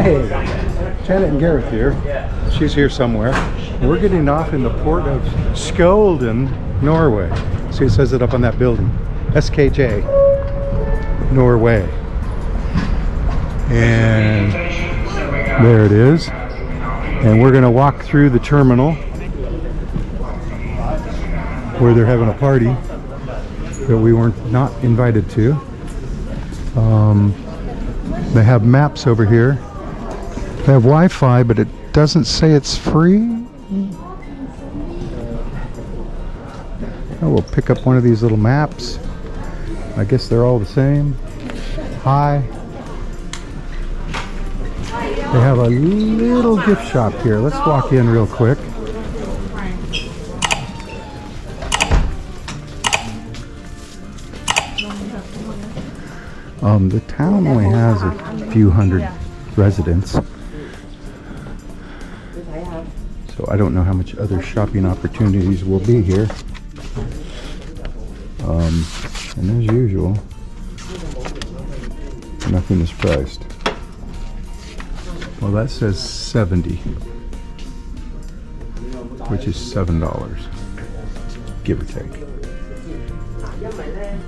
Hey, Janet and Gareth here. She's here somewhere. We're getting off in the port of Skjolden, Norway. See, it says it up on that building. SKJ, Norway. And there it is. And we're going to walk through the terminal where they're having a party that we weren't not invited to. They have maps over here. They have Wi-Fi, but it doesn't say it's free. Oh, we'll pick up one of these little maps. I guess they're all the same. Hi. They have a little gift shop here. Let's walk in real quick. The town only has a few hundred residents, so I don't know how much other shopping opportunities will be here. And as usual, nothing is priced. Well, that says 70, which is $7, give or take.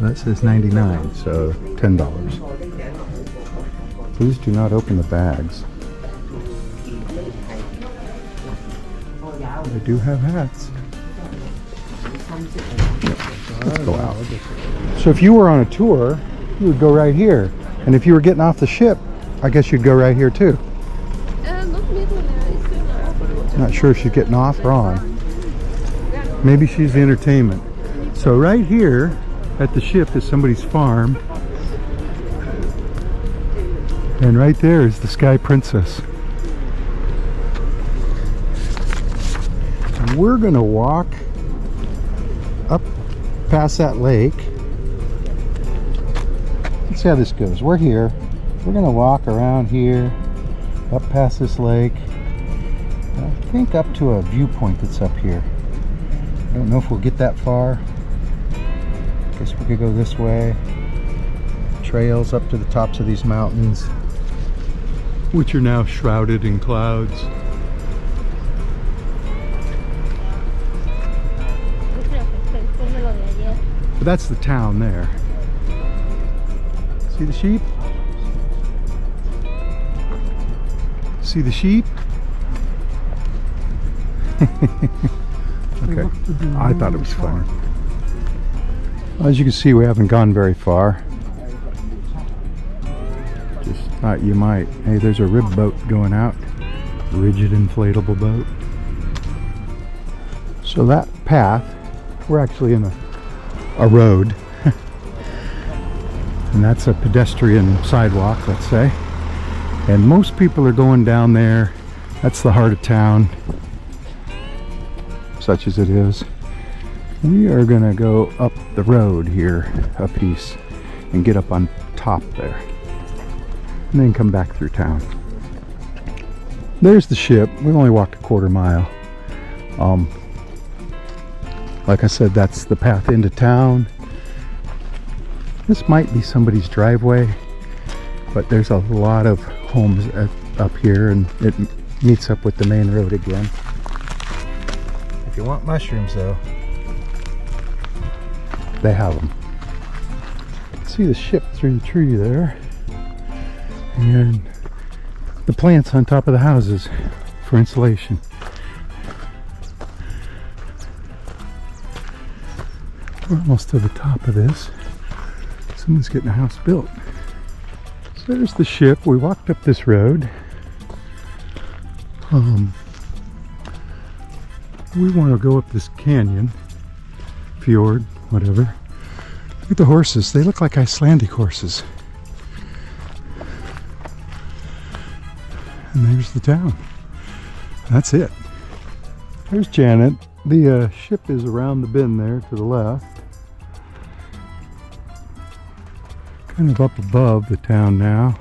That says 99, so $10. Please do not open the bags. They do have hats. Let's go out. So if you were on a tour, you would go right here. And if you were getting off the ship, I guess you'd go right here too. Not sure if she's getting off or on. Maybe she's the entertainment. So right here at the ship is somebody's farm. And right there is the Sky Princess. And we're gonna walk up past that lake. Let's see how this goes. We're here. We're gonna walk around here, up past this lake. I think up to a viewpoint that's up here. I don't know if we'll get that far. Guess we could go this way. Trails up to the tops of these mountains, which are now shrouded in clouds. But that's the town there. See the sheep? See the sheep? Okay, I thought it was funny. As you can see, we haven't gone very far. Just thought you might. Hey, there's a rib boat going out. Rigid inflatable boat. So that path, we're actually in a road. And that's a pedestrian sidewalk, let's say. And most people are going down there. That's the heart of town, such as it is. We are gonna go up the road here, up east, and get up on top there. And then come back through town. There's the ship. We've only walked a quarter mile. Like I said, that's the path into town. This might be somebody's driveway, but there's a lot of homes up here, and it meets up with the main road again. If you want mushrooms though, they have them. See the ship through the tree there, and the plants on top of the houses for insulation. We're almost to the top of this. Someone's getting a house built. So there's the ship. We walked up this road. We want to go up this canyon, fjord, whatever. Look at the horses. They look like Icelandic horses. And there's the town. That's it. There's Janet. The ship is around the bend there to the left. Kind of up above the town now.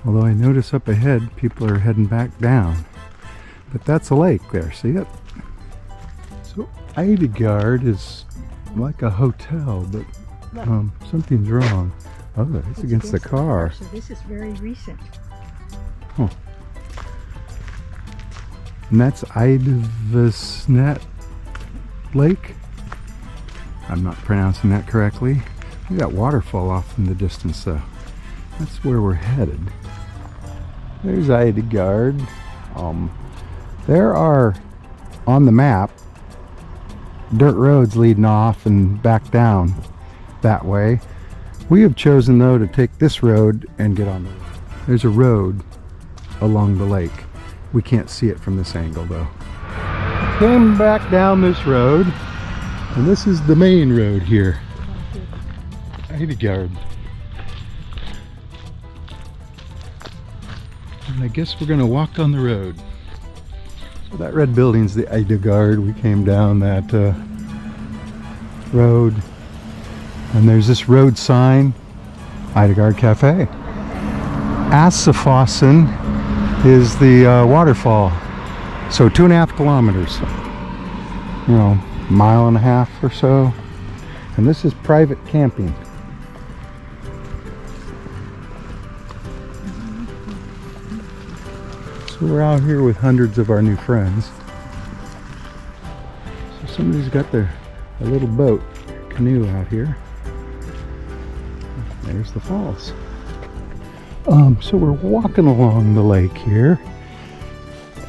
Although I notice up ahead people are heading back down. But that's a lake there, see it? So Eidegard is like a hotel, but something's wrong. Oh, it's against the car. So this is very recent. Oh. And that's Idvesnet Lake. I'm not pronouncing that correctly. We got waterfall off in the distance though. That's where we're headed. There's Idegard. There are, on the map, dirt roads leading off and back down that way. We have chosen though to take this road and get on the road. There's a road along the lake. We can't see it from this angle though. Came back down this road, and this is the main road here. Idegard. And I guess we're gonna walk on the road. So that red building's the Idegard. We came down that road, and there's this road sign, Idegard Cafe. Assefossen is the waterfall. So 2.5 kilometers. You know, mile and a half or so. And this is private camping. So we're out here with hundreds of our new friends. So somebody's got a little boat, canoe out here. There's the falls. So we're walking along the lake here.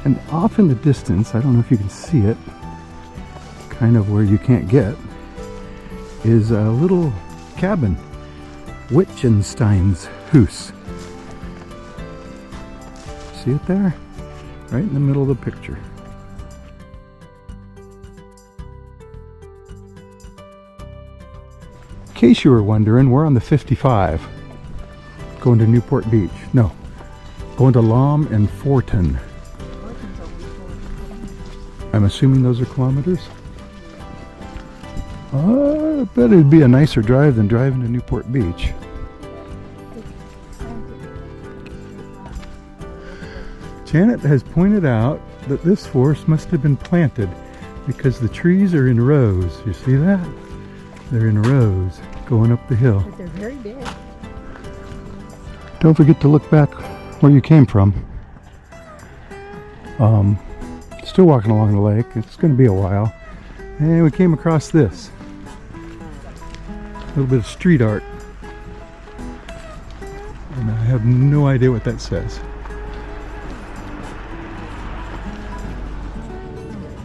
And off in the distance, I don't know if you can see it, kind of where you can't get, is a little cabin. Wittgenstein's House. See it there? Right in the middle of the picture. In case you were wondering, we're on the 55. Going to Newport Beach. No. Going to Lam and Fortin. I'm assuming those are kilometers? I bet it'd be a nicer drive than driving to Newport Beach. Janet has pointed out that this forest must have been planted because the trees are in rows. You see that? They're in rows going up the hill. But they're very big. Don't forget to look back where you came from. Still walking along the lake. It's going to be a while. And we came across this. A little bit of street art. And I have no idea what that says.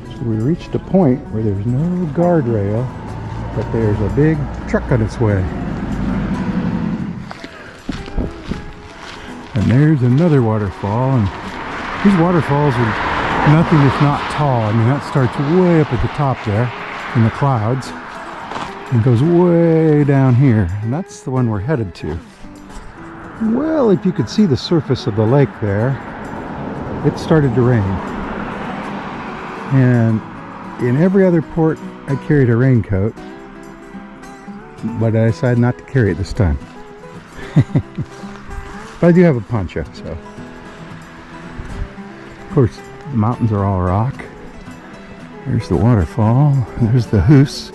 So we reached a point where there's no guardrail, but there's a big truck on its way. And there's another waterfall, and these waterfalls are nothing if not tall. I mean, that starts way up at the top there in the clouds and goes way down here, and that's the one we're headed to. Well, if you could see the surface of the lake there, it started to rain. And in every other port I carried a raincoat, but I decided not to carry it this time. But I do have a poncho, so. Of course, the mountains are all rock. There's the waterfall. There's the house.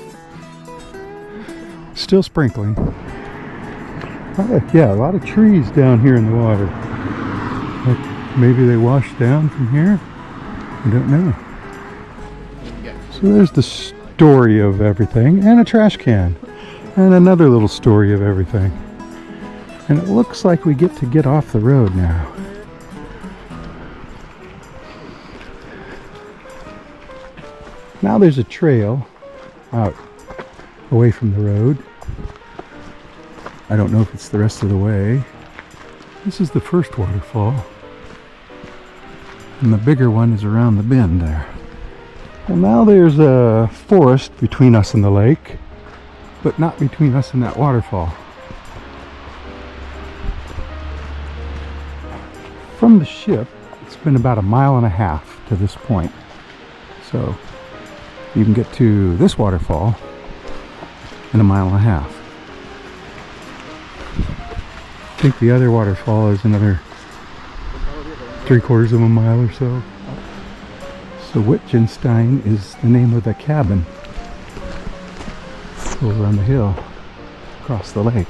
Still sprinkling. Yeah, a lot of trees down here in the water. Like maybe they washed down from here? I don't know. So there's the story of everything, and a trash can. And another little story of everything. And it looks like we get off the road now. Now there's a trail out away from the road. I don't know if it's the rest of the way. This is the first waterfall. And the bigger one is around the bend there. Well, now there's a forest between us and the lake, but not between us and that waterfall. From the ship, it's been about 1.5 miles to this point. So you can get to this waterfall in 1.5 miles. I think the other waterfall is another 3/4 of a mile or so. So Wittgenstein is the name of the cabin over on the hill across the lake.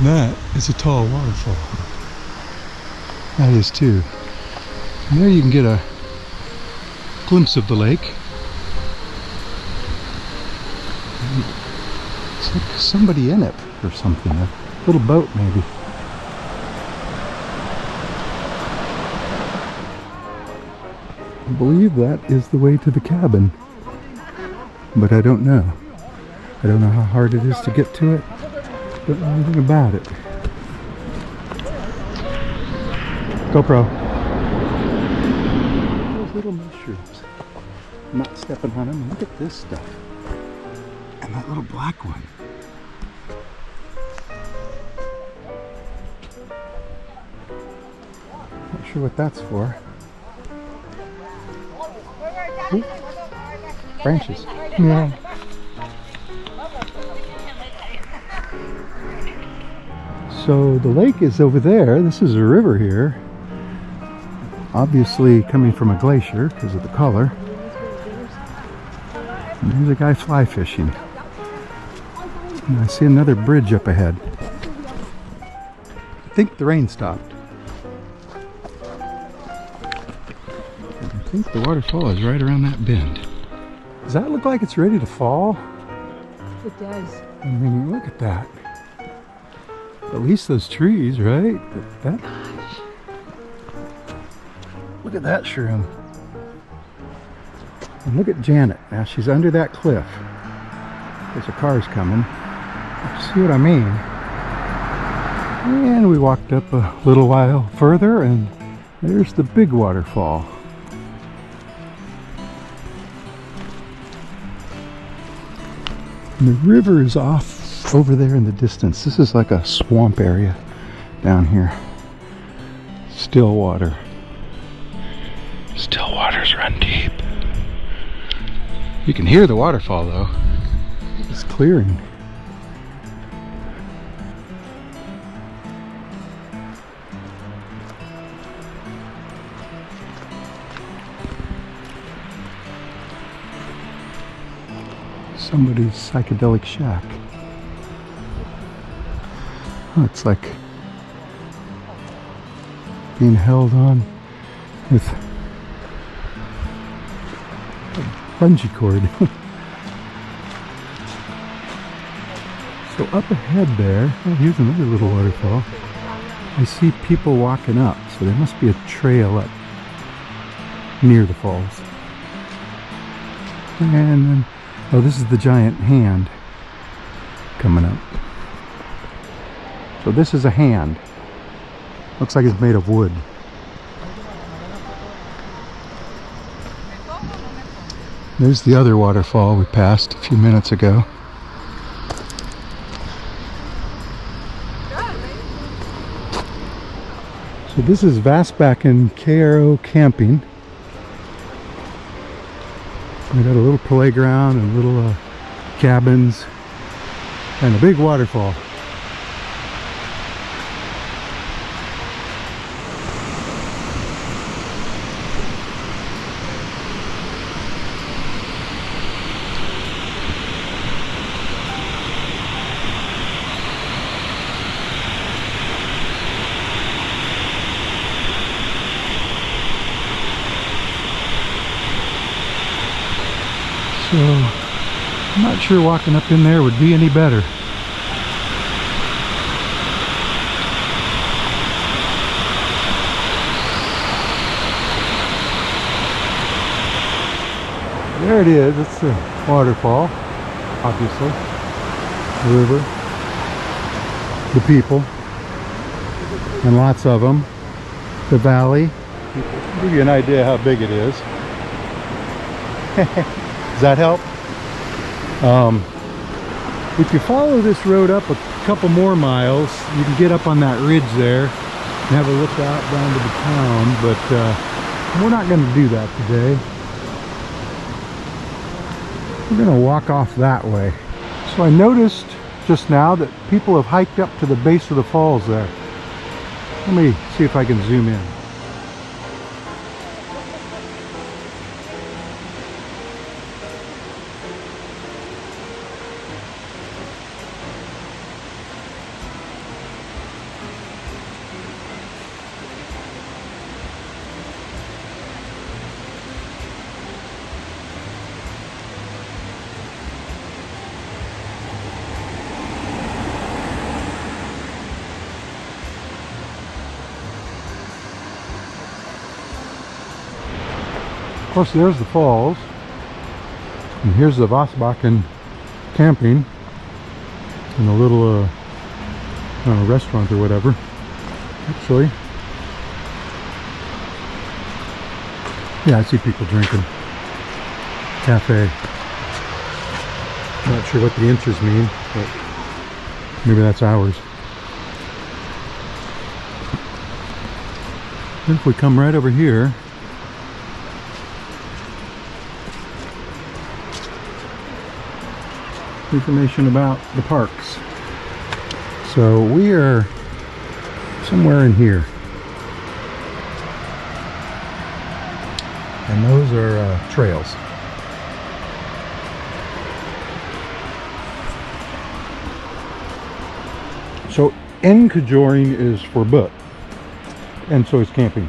That is a tall waterfall. That is too. And there you can get a glimpse of the lake. It's like somebody in it or something. A little boat maybe. I believe that is the way to the cabin. But I don't know. I don't know how hard it is to get to it. Don't know anything about it. GoPro. Those little mushrooms. I'm not stepping on them. Look at this stuff. And that little black one. Not sure what that's for. Ooh. Branches. Yeah. So the lake is over there. This is a river here. Obviously coming from a glacier because of the color. And there's a guy fly fishing. And I see another bridge up ahead. I think the rain stopped. I think the waterfall is right around that bend. Does that look like it's ready to fall? It does. I mean, look at that. At least those trees, right? That. Look at that shroom. And look at Janet. Now she's under that cliff. There's a car's coming. See what I mean? And we walked up a little while further and there's the big waterfall. And the river is off over there in the distance. This is like a swamp area down here. Still water. Still waters run deep. You can hear the waterfall though. It's clearing. Somebody's psychedelic shack. Oh, it's like being held on with a bungee cord. So up ahead there, oh, here's another little waterfall. I see people walking up, so there must be a trail up near the falls. And then, oh, this is the giant hand coming up. So this is a hand. Looks like it's made of wood. There's the other waterfall we passed a few minutes ago. So this is Vassbakken KRO camping. We got a little playground and little cabins and a big waterfall. So, I'm not sure walking up in there would be any better. There it is, it's the waterfall, obviously. The river, the people, and lots of them. The valley. I'll give you an idea how big it is. Does that help? If you follow this road up a couple more miles, you can get up on that ridge there and have a look out down to the town, but we're not going to do that today. We're going to walk off that way. So I noticed just now that people have hiked up to the base of the falls there. Let me see if I can zoom in. Of course, there's the falls. And here's the Vosbakken camping. In a little restaurant or whatever. Actually. Yeah, I see people drinking. Cafe. Not sure what the inches mean, but maybe that's ours. Then if we come right over here, information about the parks. So we are somewhere in here. And those are trails. So Skjolden is for boat, and so is camping.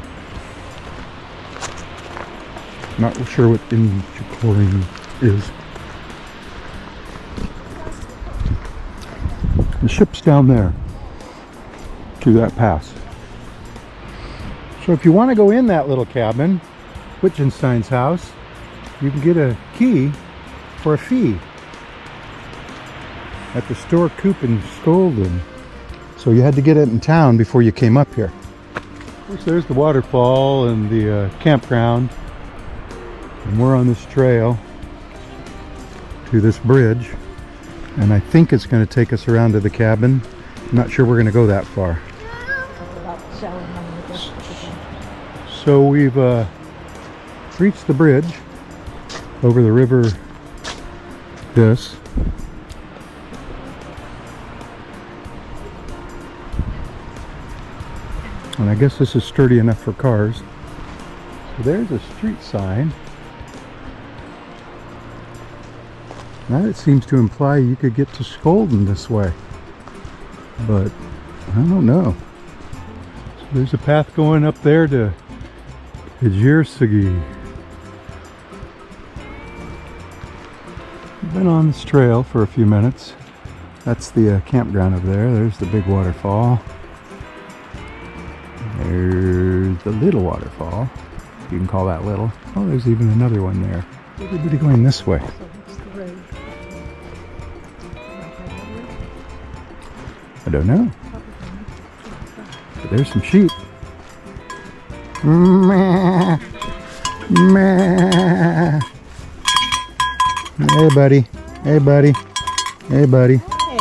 Not sure what Skjolden is. The ship's down there, through that pass. So if you want to go in that little cabin, Wittgenstein's house, you can get a key for a fee at the store coop in Skjolden. So you had to get it in town before you came up here. Of course, there's the waterfall and the campground. And we're on this trail to this bridge. And I think it's going to take us around to the cabin. I'm not sure we're going to go that far. So we've reached the bridge over the river this. And I guess this is sturdy enough for cars. So there's a street sign. Now it seems to imply you could get to Skjolden this way. But I don't know. So there's a path going up there to Skjolden. We've been on this trail for a few minutes. That's the campground over there. There's the big waterfall. There's the little waterfall. You can call that little. Oh, there's even another one there. Everybody going this way. I don't know. But there's some sheep. Meh. Meh. Hey, buddy. Hey, buddy. Hey, buddy. Hey.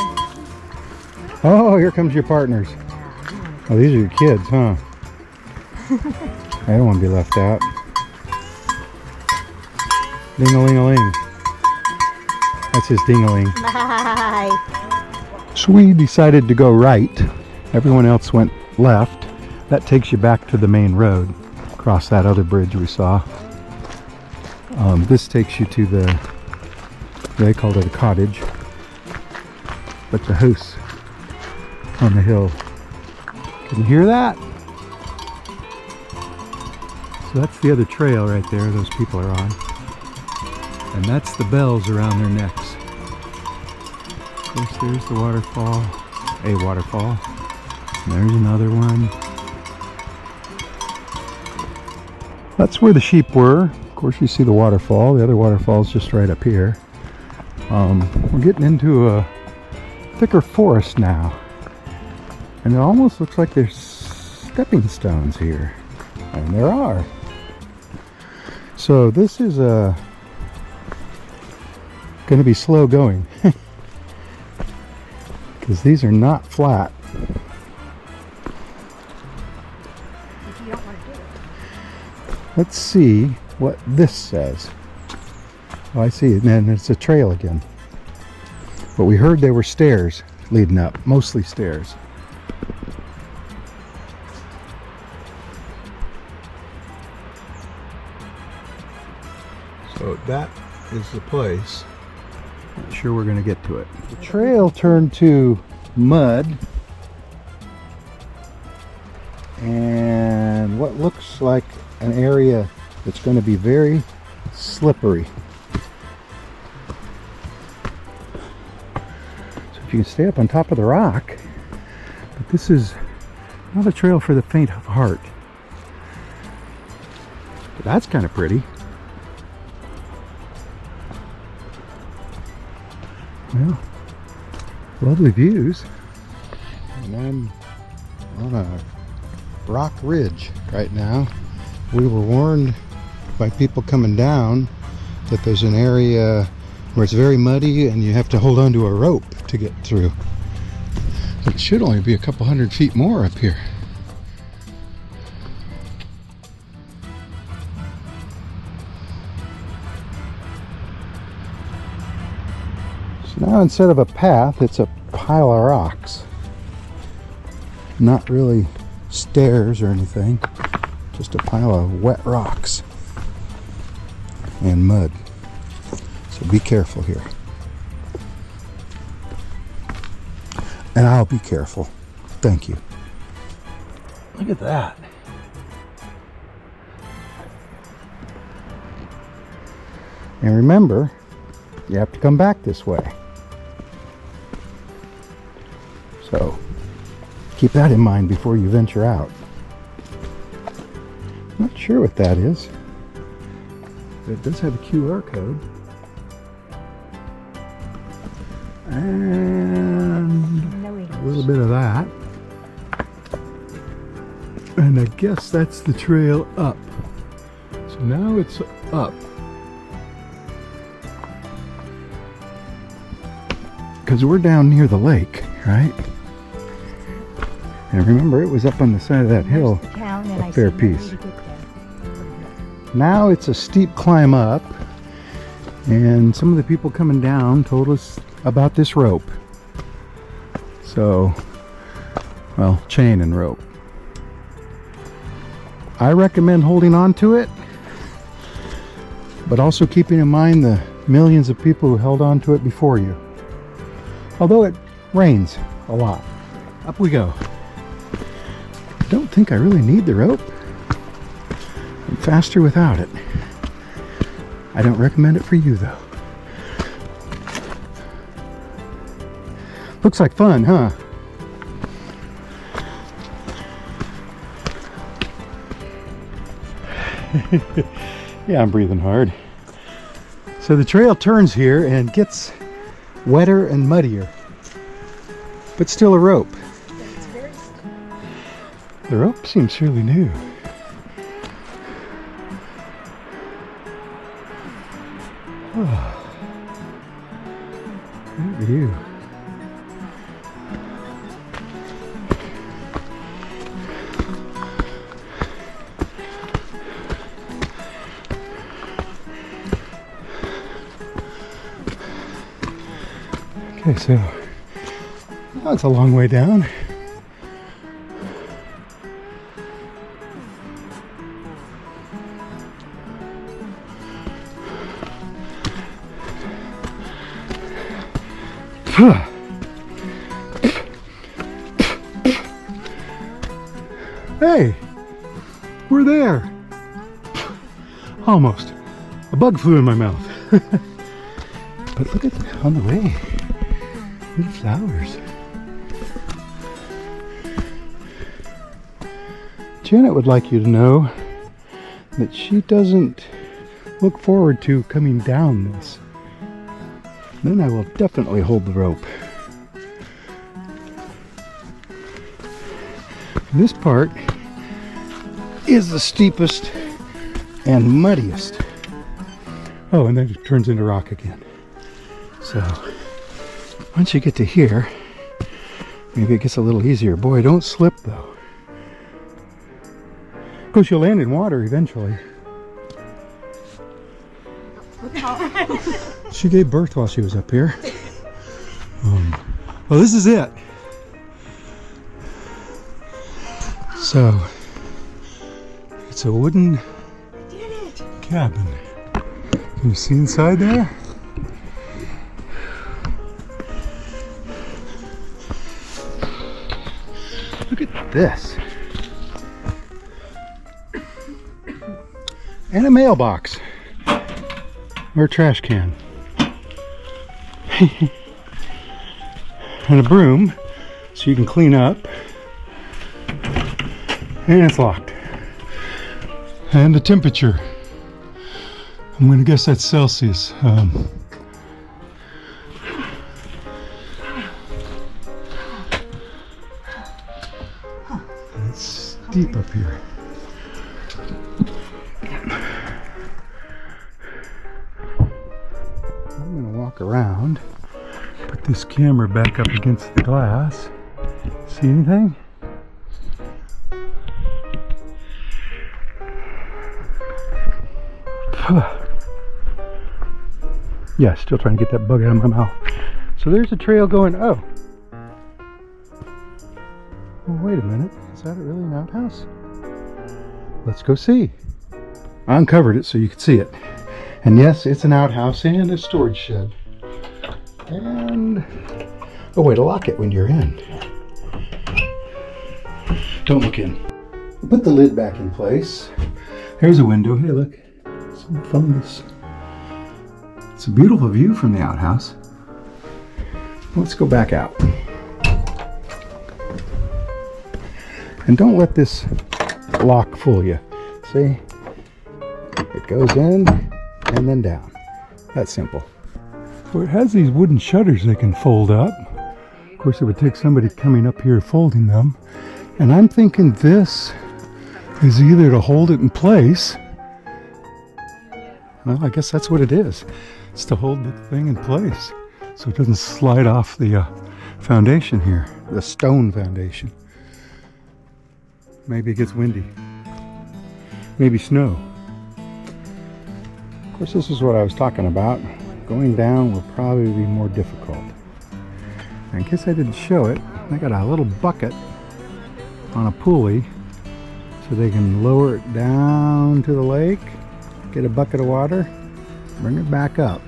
Oh, here comes your partners. Oh, these are your kids, huh? I don't want to be left out. Ding-a-ling-a-ling. That's his ding-a-ling. Bye. So we decided to go right. Everyone else went left. That takes you back to the main road. Across that other bridge we saw. This takes you to the, they called it a cottage, but the house on the hill. Can you hear that? So that's the other trail right there those people are on. And that's the bells around their necks. Of course, there's the waterfall, a waterfall. And there's another one. That's where the sheep were. Of course, you see the waterfall. The other waterfall is just right up here. We're getting into a thicker forest now. And it almost looks like there's stepping stones here. And there are. So this is going to be slow going. Because these are not flat. Let's see what this says. Oh, I see. And then it's a trail again. But we heard there were stairs leading up. Mostly stairs. So that is the place. Not sure we're going to get to it. The trail turned to mud and what looks like an area that's going to be very slippery. So if you can stay up on top of the rock, but this is not a trail for the faint of heart. But that's kind of pretty. Well, lovely views. And I'm on a rock ridge right now. We were warned by people coming down that there's an area where it's very muddy and you have to hold on to a rope to get through. But it should only be a couple hundred feet more up here. So now instead of a path, it's a pile of rocks. Not really stairs or anything, just a pile of wet rocks and mud. So be careful here. And I'll be careful. Thank you. Look at that. And remember, you have to come back this way. So keep that in mind before you venture out. Not sure what that is. But it does have a QR code. And a little bit of that. And I guess that's the trail up. So now it's up. Because we're down near the lake, right? And remember, it was up on the side of that hill, a fair piece. Now it's a steep climb up, and some of the people coming down told us about this rope. So, well, chain and rope. I recommend holding on to it, but also keeping in mind the millions of people who held on to it before you. Although it rains a lot. Up we go. Don't think I really need the rope. I'm faster without it. I don't recommend it for you though. Looks like fun, huh? Yeah, I'm breathing hard. So the trail turns here and gets wetter and muddier, but still a rope. The rope seems fairly new. Oh, great view. Okay, so now it's a long way down. Hey, we're there. Almost. A bug flew in my mouth. But look at on the way. Little flowers. Janet would like you to know that she doesn't look forward to coming down this. Then I will definitely hold the rope. This part is the steepest and muddiest. Oh, and then it turns into rock again. So once you get to here, maybe it gets a little easier. Boy, don't slip though. Of course, you'll land in water eventually. She gave birth while she was up here. Well, this is it. So, it's a wooden cabin. Can you see inside there? Look at this. And a mailbox. Or a trash can. And a broom so you can clean up. And it's locked. And the temperature. I'm going to guess that's Celsius. deep up here. I'm going to walk around, put this camera back up against the glass. See anything? Yeah, still trying to get that bug out of my mouth. So there's a trail going, oh. Well, wait a minute, is that really an outhouse? Let's go see. I uncovered it so you could see it. And yes, it's an outhouse and a storage shed. And a way to lock it when you're in. Don't look in. Put the lid back in place. There's a window. Hey, look. Some fungus. It's a beautiful view from the outhouse. Let's go back out. And don't let this lock fool you. See? It goes in and then down. That's simple. So it has these wooden shutters they can fold up. Of course, it would take somebody coming up here folding them. And I'm thinking this is either to hold it in place. Well, I guess that's what it is. It's to hold the thing in place so it doesn't slide off the foundation here, the stone foundation. Maybe it gets windy. Maybe snow. Of course, this is what I was talking about. Going down will probably be more difficult. I guess I didn't show it. I got a little bucket on a pulley so they can lower it down to the lake, get a bucket of water, bring it back up.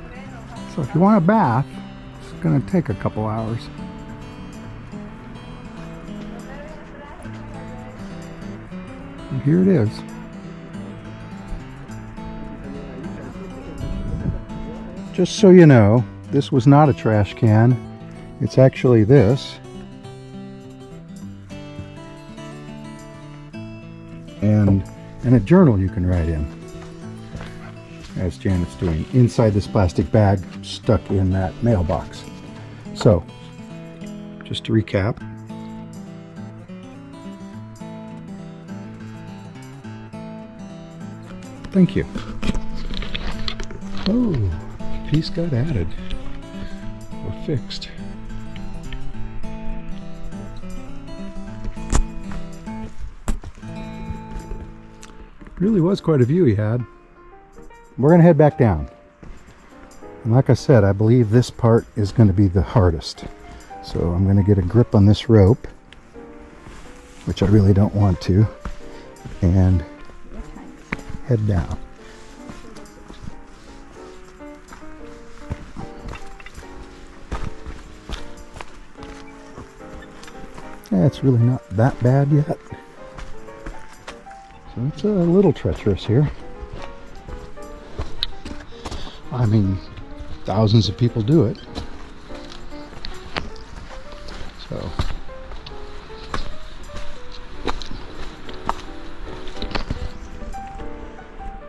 So if you want a bath, it's going to take a couple hours. And here it is. Just so you know, this was not a trash can. It's actually this. And a journal you can write in, as Janet's doing, inside this plastic bag stuck in that mailbox. So, just to recap. Thank you. Oh, piece got added or fixed. Really was quite a view he had. We're going to head back down. And like I said, I believe this part is going to be the hardest. So I'm going to get a grip on this rope, which I really don't want to, and head down. Yeah, it's really not that bad yet. So it's a little treacherous here. I mean, thousands of people do it. So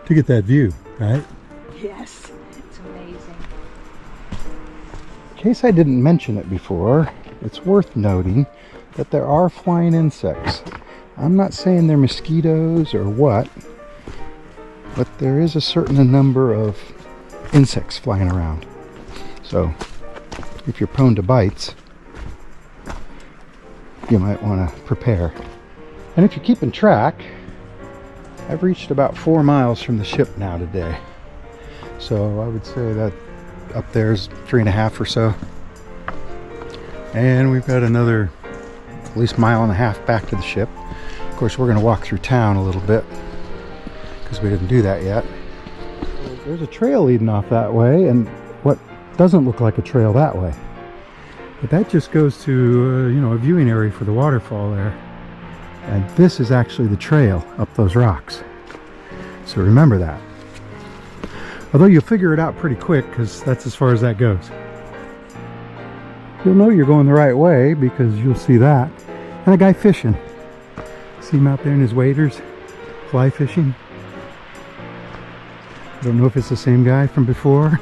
to get that view, right? Yes, it's amazing. In case I didn't mention it before, it's worth noting that there are flying insects. I'm not saying they're mosquitoes or what, but there is a certain number of insects flying around. So if you're prone to bites, you might want to prepare. And if you're keeping track, I've reached about 4 miles from the ship now today. So I would say that up there's 3.5 or so. And we've got another at least 1.5 miles back to the ship. Of course, we're going to walk through town a little bit because we didn't do that yet. There's a trail leading off that way, and what doesn't look like a trail that way. But that just goes to, a viewing area for the waterfall there. And this is actually the trail up those rocks. So remember that. Although you'll figure it out pretty quick because that's as far as that goes. You'll know you're going the right way because you'll see that. And a guy fishing. See him out there in his waders, fly fishing. I don't know if it's the same guy from before.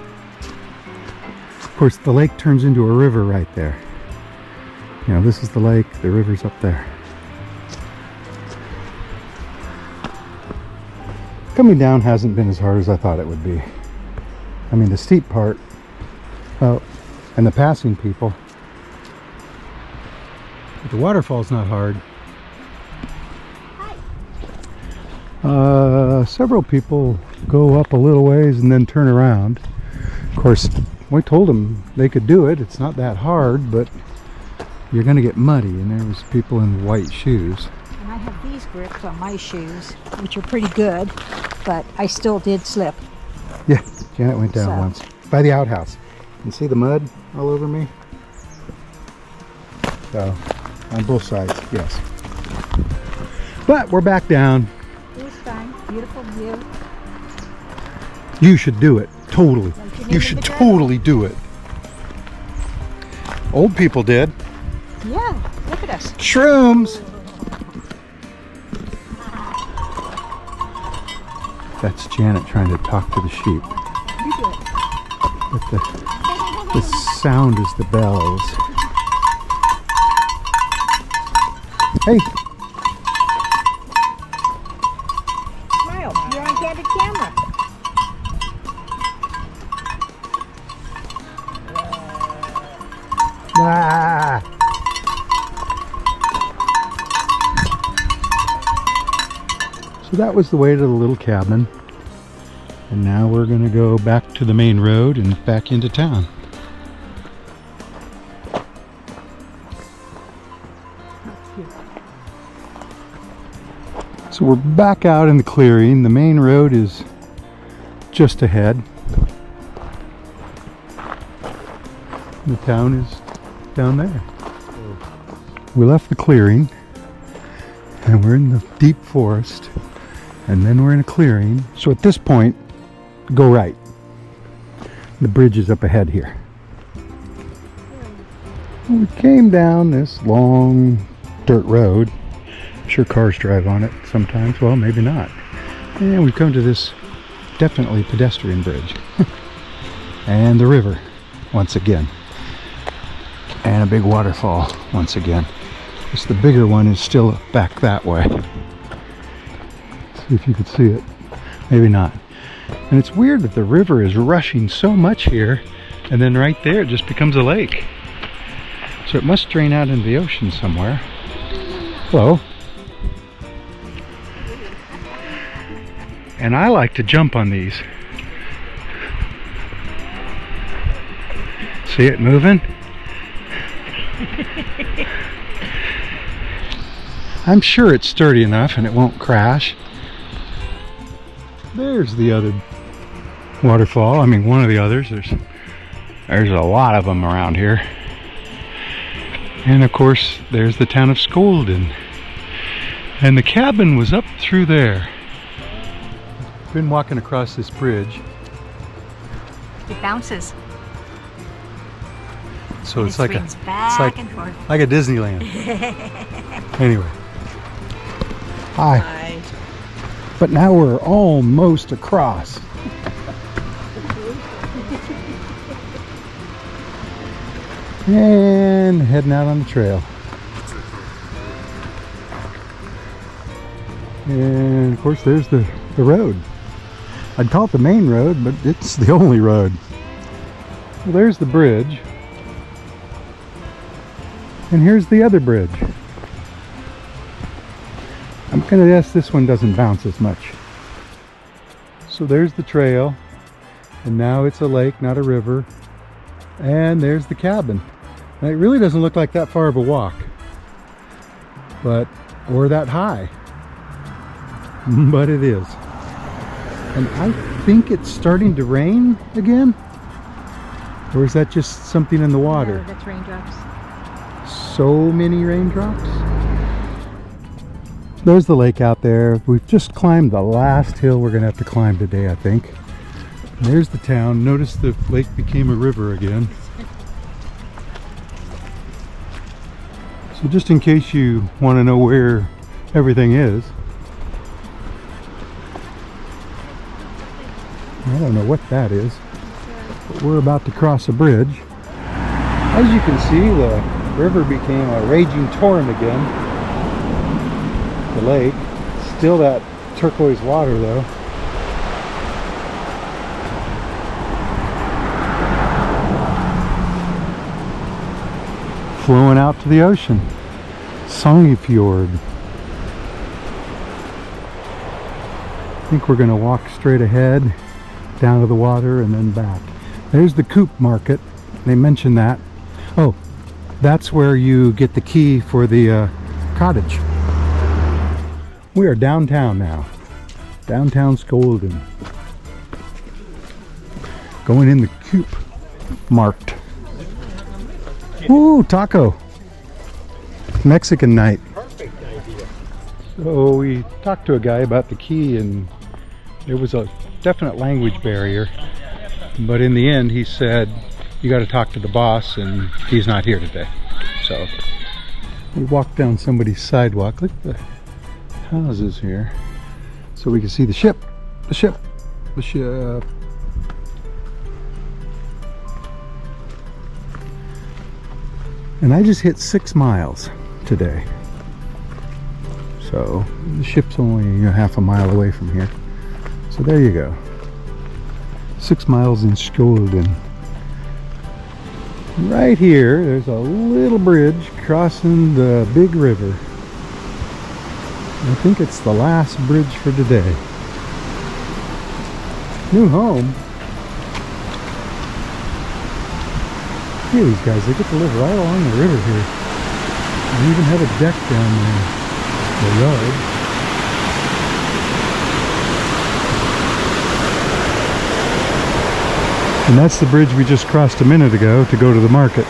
Of course, the lake turns into a river right there. This is the lake, the river's up there. Coming down hasn't been as hard as I thought it would be. I mean, the steep part, well, and the passing people. But the waterfall's not hard. Several people go up a little ways and then turn around. Of course, we told them they could do it. It's not that hard, but you're going to get muddy, and there was people in white shoes. And I have these grips on my shoes, which are pretty good, but I still did slip. Yeah, Janet went down So. once by the outhouse. You see the mud all over me? So, on both sides, yes. But we're back down. It was fun. Beautiful view. You should do it. Totally. Don't you You need should the girl? totally do it. Old people did. Yeah, look at us. Shrooms! That's Janet trying to talk to the sheep. You do it. But the sound is the bells. Hey! Smile. You're on candid camera. Ah! So that was the way to the little cabin. And now we're going to go back to the main road and back into town. So we're back out in the clearing. The main road is just ahead. The town is down there. We left the clearing and we're in the deep forest, and then we're in a clearing. So at this point, go right. The bridge is up ahead here. We came down this long dirt road. I'm sure cars drive on it sometimes. Well, maybe not. And we've come to this definitely pedestrian bridge. And the river once again. And a big waterfall once again. Just the bigger one is still back that way. See if you could see it. Maybe not. And it's weird that the river is rushing so much here, and then right there it just becomes a lake. So it must drain out into the ocean somewhere. Hello. And I like to jump on these. See it moving? I'm sure it's sturdy enough and it won't crash. There's the other waterfall. I mean, one of the others. There's a lot of them around here. And of course, there's the town of Skjolden. And the cabin was up through there. Been walking across this bridge. It bounces. So it's like swings back and forth. like a Disneyland. Anyway. Hi. Hi. But now we're almost across. And heading out on the trail. And of course there's the road. I'd call it the main road, but it's the only road. Well, there's the bridge. And here's the other bridge. I'm gonna guess this one doesn't bounce as much. So there's the trail, and now it's a lake, not a river. And there's the cabin. And it really doesn't look like that far of a walk, or that high, but it is. And I think it's starting to rain again, or is that just something in the water? No, that's raindrops. So many raindrops. There's the lake out there. We've just climbed the last hill we're gonna have to climb today, I think. And there's the town. Notice the lake became a river again. So just in case you want to know where everything is, I don't know what that is, but we're about to cross a bridge. As you can see, the river became a raging torrent again. The lake, still that turquoise water though. flowing out to the ocean. Fjord. I think we're going to walk straight ahead down to the water and then back. There's the Coop Market. They mentioned that. Oh, that's where you get the key for the cottage. We are downtown now. Downtown Skjolden. Going in the Coop Market. Ooh, taco. Mexican night. So we talked to a guy about the key, and there was a definite language barrier. But in the end, he said, you got to talk to the boss, and he's not here today. So we walked down somebody's sidewalk. Look at the houses here. So we can see the ship. The ship. The ship. And I just hit 6 miles today. So the ship's only half a mile away from here. So there you go. 6 miles in Skjolden. Right here, there's a little bridge crossing the big river. I think it's the last bridge for today. New home. Look at these guys, they get to live right along the river here. They even have a deck down there. The yard. And that's the bridge we just crossed a minute ago to go to the market.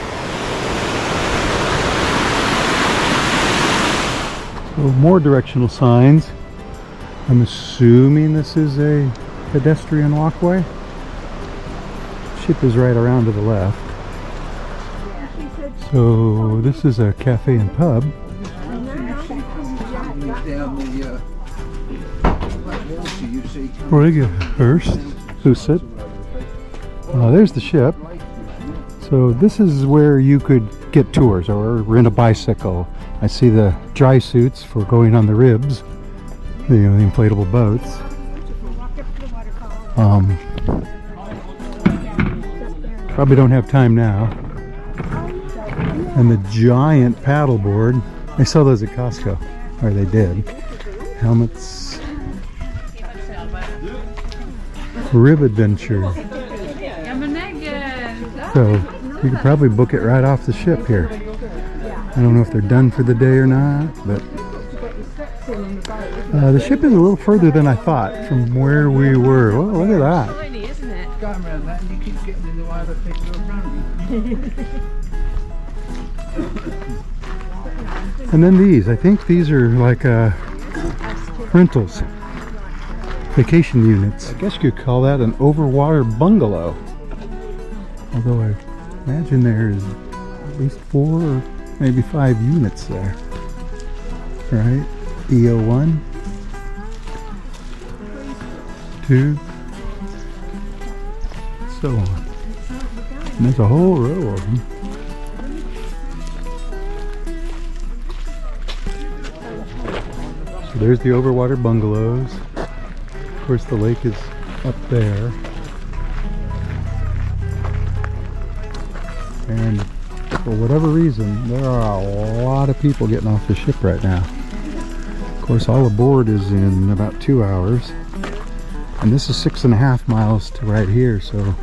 So more directional signs. I'm assuming this is a pedestrian walkway. Ship is right around to the left. So this is a cafe and pub. First, Huset. There's the ship. So this is where you could get tours or rent a bicycle. I see the dry suits for going on the ribs, the inflatable boats. Probably don't have time now. And the giant paddleboard. I saw those at Costco, or they did. Helmets. Rib adventure. So you could probably book it right off the ship here. I don't know if they're done for the day or not, but the ship is a little further than I thought from where we were. Oh, look at that. Tiny, isn't it? Going around that and you keep getting in the way that people are And then these, I think these are like rentals, vacation units. I guess you could call that an overwater bungalow. Although I imagine there's at least 4 or maybe 5 units there. Right? EO1, 2, so on. And there's a whole row of them. So there's the overwater bungalows. Of course the lake is up there. And for whatever reason, there are a lot of people getting off the ship right now. Of course, all aboard is in about 2 hours. And this is 6.5 miles to right here, so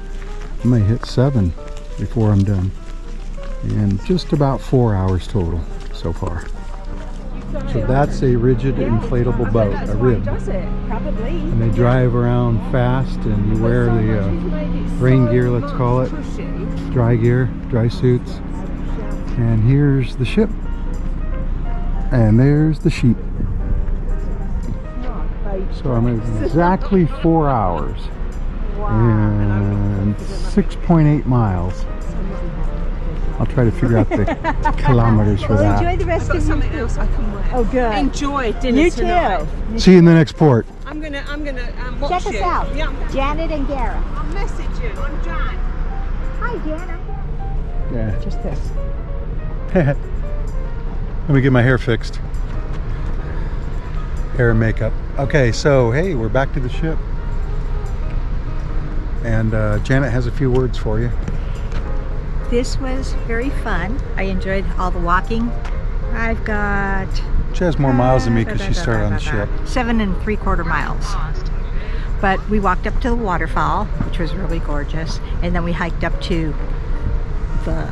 I might hit 7 before I'm done. And just about 4 hours total so far. So that's a rigid inflatable boat, a rib. And they drive around fast, and you wear the rain gear, let's call it. Dry gear, dry suits. And here's the ship. And there's the sheep. So I'm at exactly 4 hours and 6.8 miles. I'll try to figure out the kilometers for that. Enjoy the rest of something else I can wear. Oh, good. Enjoy dinner You tonight. too. See you in the next port. I'm gonna watch Check us you. out. Yeah. Janet and Gareth. I'll message you. I'm Jan. Hi, Janet. Yeah. Just this. Let me get my hair fixed. Hair and makeup. Okay, so hey, we're back to the ship. And Janet has a few words for you. This was very fun. I enjoyed all the walking. I've got She has more miles than me because she started on the ship. 7 3/4 miles. But we walked up to the waterfall, which was really gorgeous, and then we hiked up to the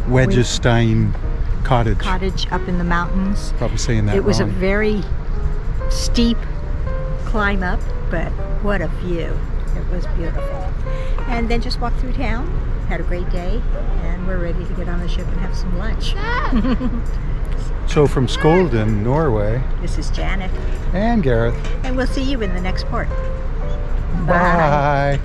Wedgestein Cottage. up in the mountains. Probably saying that It was a wrong. very steep climb up, but what a view. It was beautiful. And then just walked through town, had a great day, and we're ready to get on the ship and have some lunch. So from Skjolden, Norway, This is Janet, and Gareth. and we'll see you in the next port. Bye.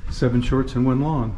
Seven shorts and one long.